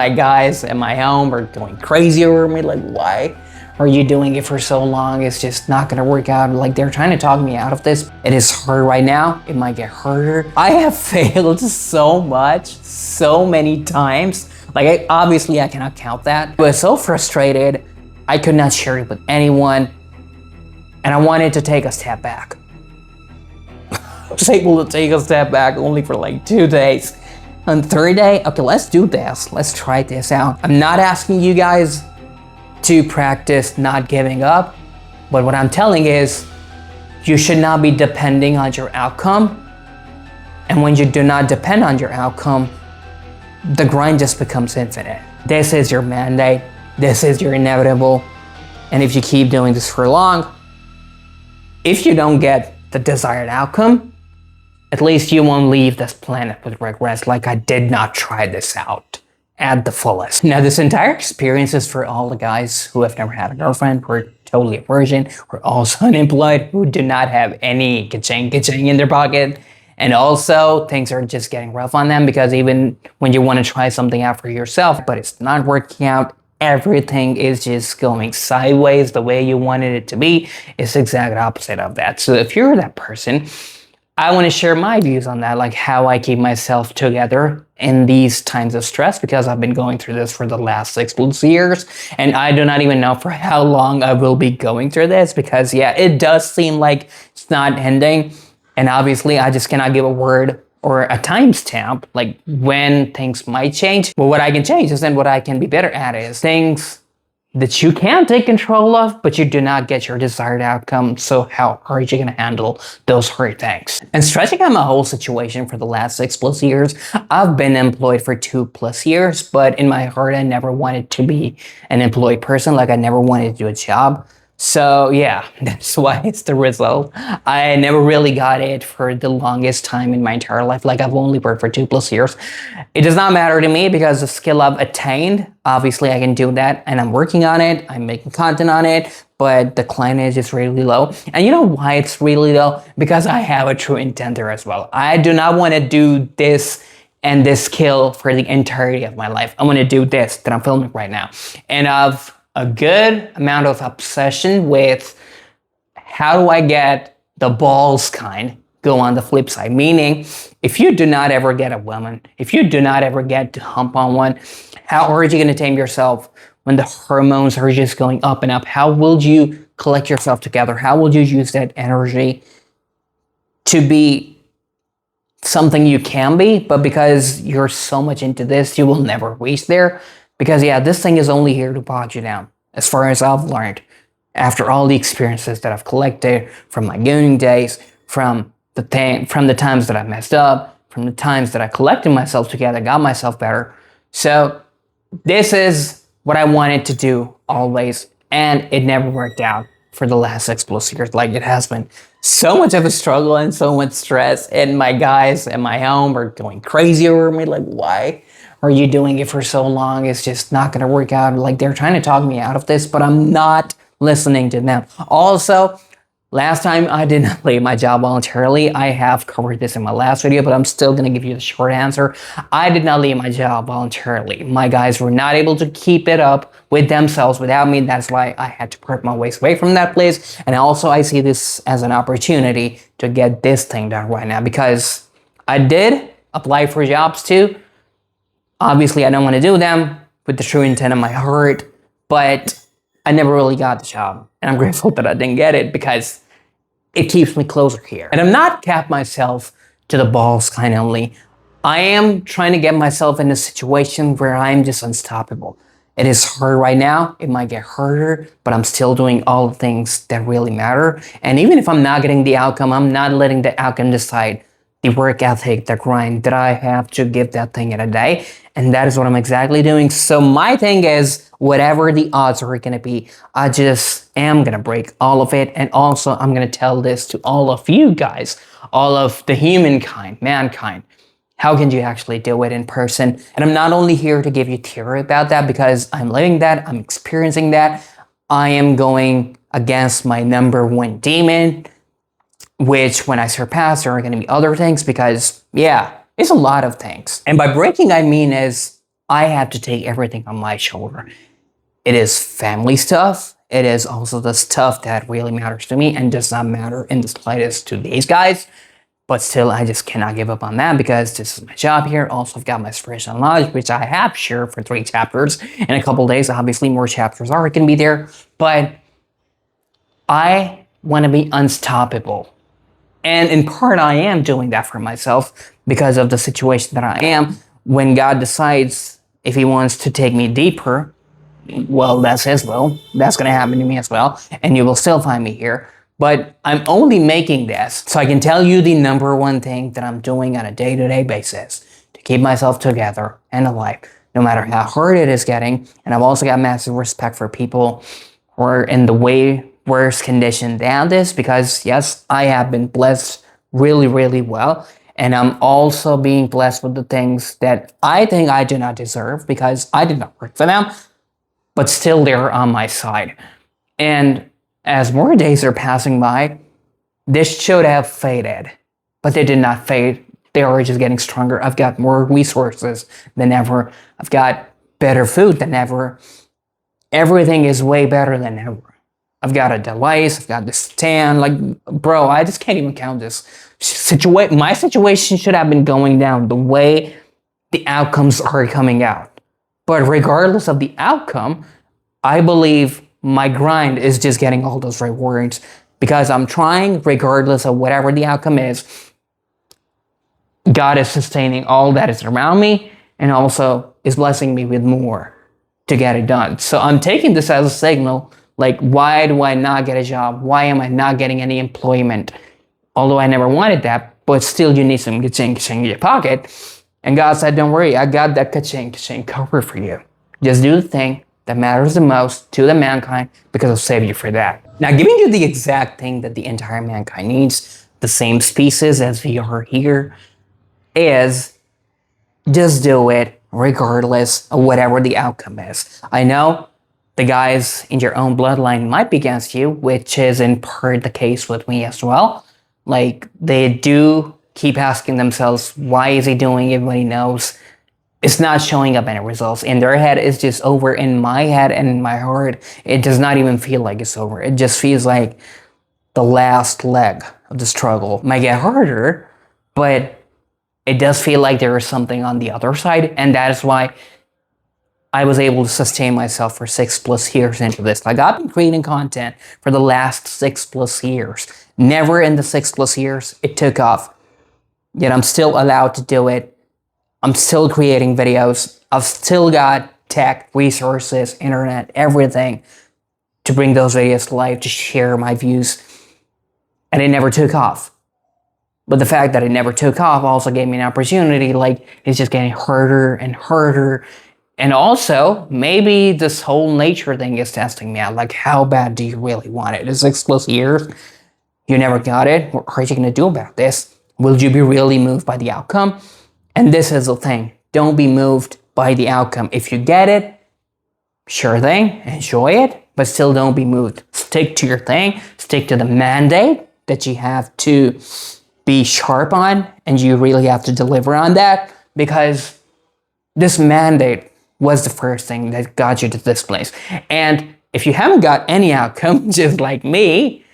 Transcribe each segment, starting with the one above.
My guys at my home are going crazy over me, like, why are you doing it for so long? It's just not gonna work out. Like, they're trying to talk me out of this. It is hard right now. It might get harder. I have failed so much, so many times. Like, obviously I cannot count that. I was so frustrated, I could not share it with anyone. And I wanted to take a step back. I was able to take a step back only for like 2 days. On the third day, okay, let's do this. Let's try this out. I'm not asking you guys to practice not giving up, but what I'm telling is you should not be depending on your outcome. And when you do not depend on your outcome, the grind just becomes infinite. This is your mandate. This is your inevitable. And if you keep doing this for long, if you don't get the desired outcome, at least you won't leave this planet with regrets, like I did not try this out at the fullest. Now, this entire experience is for all the guys who have never had a girlfriend, who are totally a virgin, who are also unemployed, who do not have any ka-ching in their pocket. And also, things are just getting rough on them because even when you want to try something out for yourself, but it's not working out, everything is just going sideways the way you wanted it to be. It's the exact opposite of that. So if you're that person, I want to share my views on that, like how I keep myself together in these times of stress, because I've been going through this for the last 6+ years, and I do not even know for how long I will be going through this, because yeah, it does seem like it's not ending, and obviously I just cannot give a word or a timestamp, like when things might change. But what I can change is then what I can be better at is things that you can take control of, but you do not get your desired outcome. So how are you gonna handle those hard things? And stretching out my whole situation for the last 6+ years, I've been employed for 2+ years, but in my heart, I never wanted to be an employed person. Like I never wanted to do a job. So yeah, that's why it's the result. I never really got it for the longest time in my entire life. Like I've only worked for 2+ years. It does not matter to me because the skill I've attained, obviously I can do that and I'm working on it. I'm making content on it, but the client is just really low. And you know why it's really low? Because I have a true intent there as well. I do not want to do this and this skill for the entirety of my life. I want to do this that I'm filming right now. And I've a good amount of obsession with how do I get the balls kind go on the flip side. Meaning, if you do not ever get a woman, if you do not ever get to hump on one, how are you going to tame yourself when the hormones are just going up and up? How will you collect yourself together? How will you use that energy to be something you can be, but because you're so much into this, you will never reach there? Because yeah, this thing is only here to bog you down, as far as I've learned. After all the experiences that I've collected from my gooning days, from the times that I messed up, from the times that I collected myself together, got myself better. So this is what I wanted to do always, and it never worked out for the last 6+ years. Like it has been so much of a struggle and so much stress, and my guys at my home are going crazy over me, like, why are you doing it for so long? It's just not gonna work out. Like they're trying to talk me out of this, but I'm not listening to them. Also, last time I did not leave my job voluntarily. I have covered this in my last video, but I'm still gonna give you the short answer. I did not leave my job voluntarily. My guys were not able to keep it up with themselves without me. That's why I had to part my ways away from that place. And also I see this as an opportunity to get this thing done right now, because I did apply for jobs too. Obviously, I don't want to do them with the true intent of my heart, but I never really got the job. And I'm grateful that I didn't get it because it keeps me closer here. And I'm not capped myself to the balls kind only. I am trying to get myself in a situation where I'm just unstoppable. It is hard right now. It might get harder, but I'm still doing all the things that really matter. And even if I'm not getting the outcome, I'm not letting the outcome decide the work ethic, the grind that I have to give that thing in a day. And that is what I'm exactly doing. So my thing is, whatever the odds are going to be, I just am going to break all of it. And also, I'm going to tell this to all of you guys, all of the humankind, mankind. How can you actually do it in person? And I'm not only here to give you theory about that, because I'm living that, I'm experiencing that. I am going against my number one demon, which when I surpass, there are going to be other things, because yeah, it's a lot of things. And by breaking, I mean is I have to take everything on my shoulder. It is family stuff. It is also the stuff that really matters to me and does not matter in the slightest to these guys. But still, I just cannot give up on that because this is my job here. Also, I've got my spiritual knowledge, which I have shared for 3 chapters. In a couple days, obviously, more chapters are going to be there. But I want to be unstoppable. And in part, I am doing that for myself because of the situation that I am. When God decides if He wants to take me deeper, well, that's His will. That's going to happen to me as well. And you will still find me here. But I'm only making this so I can tell you the number one thing that I'm doing on a day-to-day basis to keep myself together and alive, no matter how hard it is getting. And I've also got massive respect for people who are in the way worse condition than this because, yes, I have been blessed really, really well. And I'm also being blessed with the things that I think I do not deserve because I did not work for them, but still they're on my side. And as more days are passing by, this should have faded, but they did not fade. They are just getting stronger. I've got more resources than ever. I've got better food than ever. Everything is way better than ever. I've got a device. I've got this tan. Like, bro, I just can't even count this. My situation should have been going down the way the outcomes are coming out. But regardless of the outcome, I believe my grind is just getting all those rewards because I'm trying regardless of whatever the outcome is. God is sustaining all that is around me and also is blessing me with more to get it done. So I'm taking this as a signal, like, why do I not get a job? Why am I not getting any employment? Although I never wanted that, but still you need some ka-ching in your pocket. And God said, don't worry, I got that ka-ching covered for you. Just do the thing that matters the most to the mankind because I'll save you for that. Now, giving you the exact thing that the entire mankind needs, the same species as we are here, is just do it regardless of whatever the outcome is. I know the guys in your own bloodline might be against you, which is in part the case with me as well. Like, they do keep asking themselves, why is he doing it when he knows it's not showing up any results? In their head, it's just over. In my head and in my heart, it does not even feel like it's over. It just feels like the last leg of the struggle might get harder, but it does feel like there is something on the other side. And that is why I was able to sustain myself for 6+ years into this. Like, I've been creating content for the last 6+ years. Never in the 6+ years it took off. Yet I'm still allowed to do it. I'm still creating videos. I've still got tech, resources, internet, everything to bring those videos to life, to share my views. And it never took off. But the fact that it never took off also gave me an opportunity. Like, it's just getting harder and harder. And also, maybe this whole nature thing is testing me out. Like, how bad do you really want it? It's 6+ years. You never got it. What are you going to do about this? Will you be really moved by the outcome? And this is the thing. Don't be moved by the outcome. If you get it, sure thing, enjoy it, but still don't be moved. Stick to your thing. Stick to the mandate that you have to be sharp on, and you really have to deliver on that, because this mandate was the first thing that got you to this place. And if you haven't got any outcome, just like me,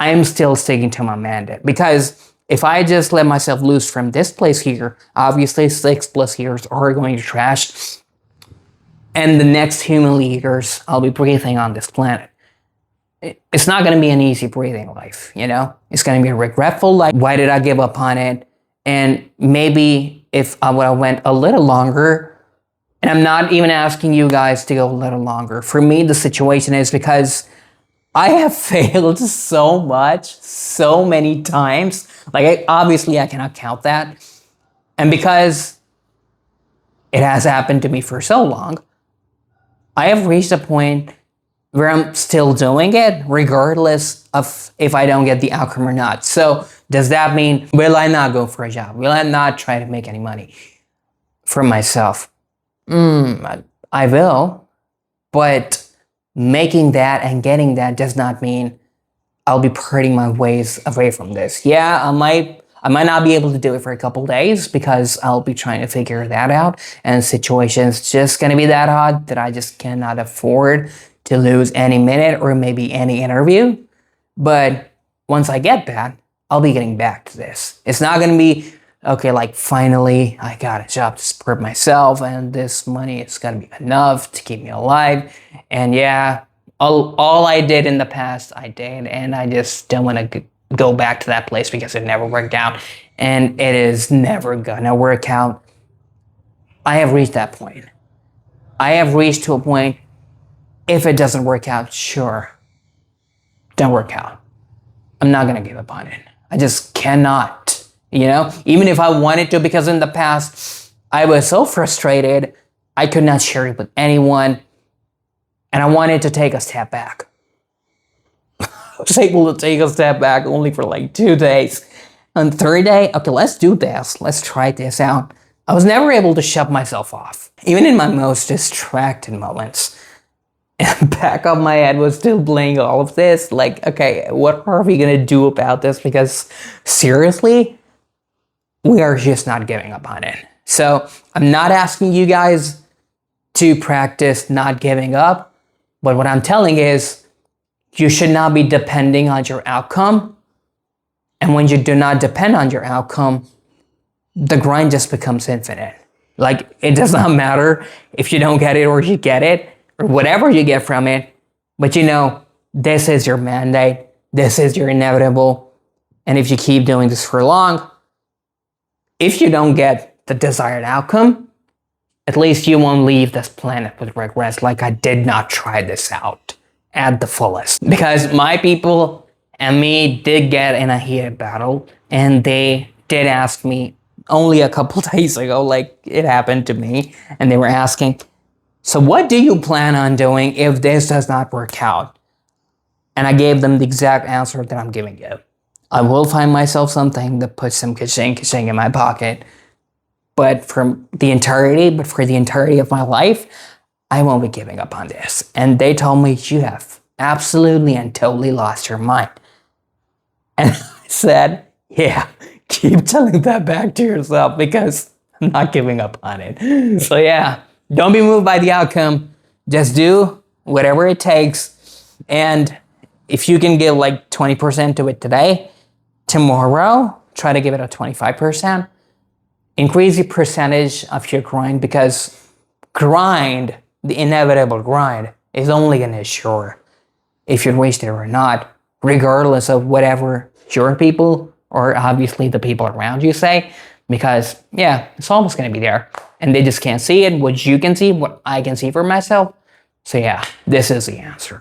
I'm still sticking to my mandate, because if I just let myself loose from this place here, obviously 6+ years are going to trash. And the next human years I'll be breathing on this planet, it's not going to be an easy breathing life, you know? It's going to be a regretful life. Why did I give up on it? And maybe if I would have went a little longer, and I'm not even asking you guys to go a little longer. For me, the situation is because I have failed so much, so many times. Like, obviously I cannot count that. And because it has happened to me for so long, I have reached a point where I'm still doing it regardless of if I don't get the outcome or not. So does that mean, will I not go for a job? Will I not try to make any money for myself? I will, but making that and getting that does not mean I'll be parting my ways away from this. Yeah, I might not be able to do it for a couple days because I'll be trying to figure that out. And the situation's just going to be that hot that I just cannot afford to lose any minute or maybe any interview. But once I get that, I'll be getting back to this. It's not going to be, okay, like finally I got a job to support myself and this money is going to be enough to keep me alive. And yeah, all I did in the past, I did. And I just don't want to go back to that place because it never worked out. And it is never going to work out. I have reached that point. I have reached to a point, if it doesn't work out, sure, don't work out. I'm not going to give up on it. I just cannot, even if I wanted to, because in the past, I was so frustrated, I could not share it with anyone, and I wanted to take a step back. I was able to take a step back only for like 2 days. On the third day, okay, let's do this. Let's try this out. I was never able to shut myself off, even in my most distracted moments. And back of my head was still playing all of this. Like, okay, what are we going to do about this? Because seriously, we are just not giving up on it. So I'm not asking you guys to practice not giving up. But what I'm telling is you should not be depending on your outcome. And when you do not depend on your outcome, the grind just becomes infinite. Like, it does not matter if you don't get it or you get it, or whatever you get from it, but this is your mandate, this is your inevitable, and if you keep doing this for long, if you don't get the desired outcome, at least you won't leave this planet with regrets, like I did not try this out at the fullest. Because my people and me did get in a heated battle, and they did ask me only a couple days ago, like it happened to me, and they were asking, so what do you plan on doing if this does not work out? And I gave them the exact answer that I'm giving you. I will find myself something that puts some ka-ching in my pocket. But for the entirety of my life, I won't be giving up on this. And they told me, you have absolutely and totally lost your mind. And I said, yeah, keep telling that back to yourself because I'm not giving up on it. So yeah. Don't be moved by the outcome. Just do whatever it takes. And if you can give like 20% to it today, tomorrow, try to give it a 25%. Increase the percentage of your grind because the inevitable grind, is only going to assure if you're wasted or not, regardless of whatever your people or obviously the people around you say. Because, yeah, it's almost going to be there. And they just can't see it, what you can see, what I can see for myself. So, yeah, this is the answer.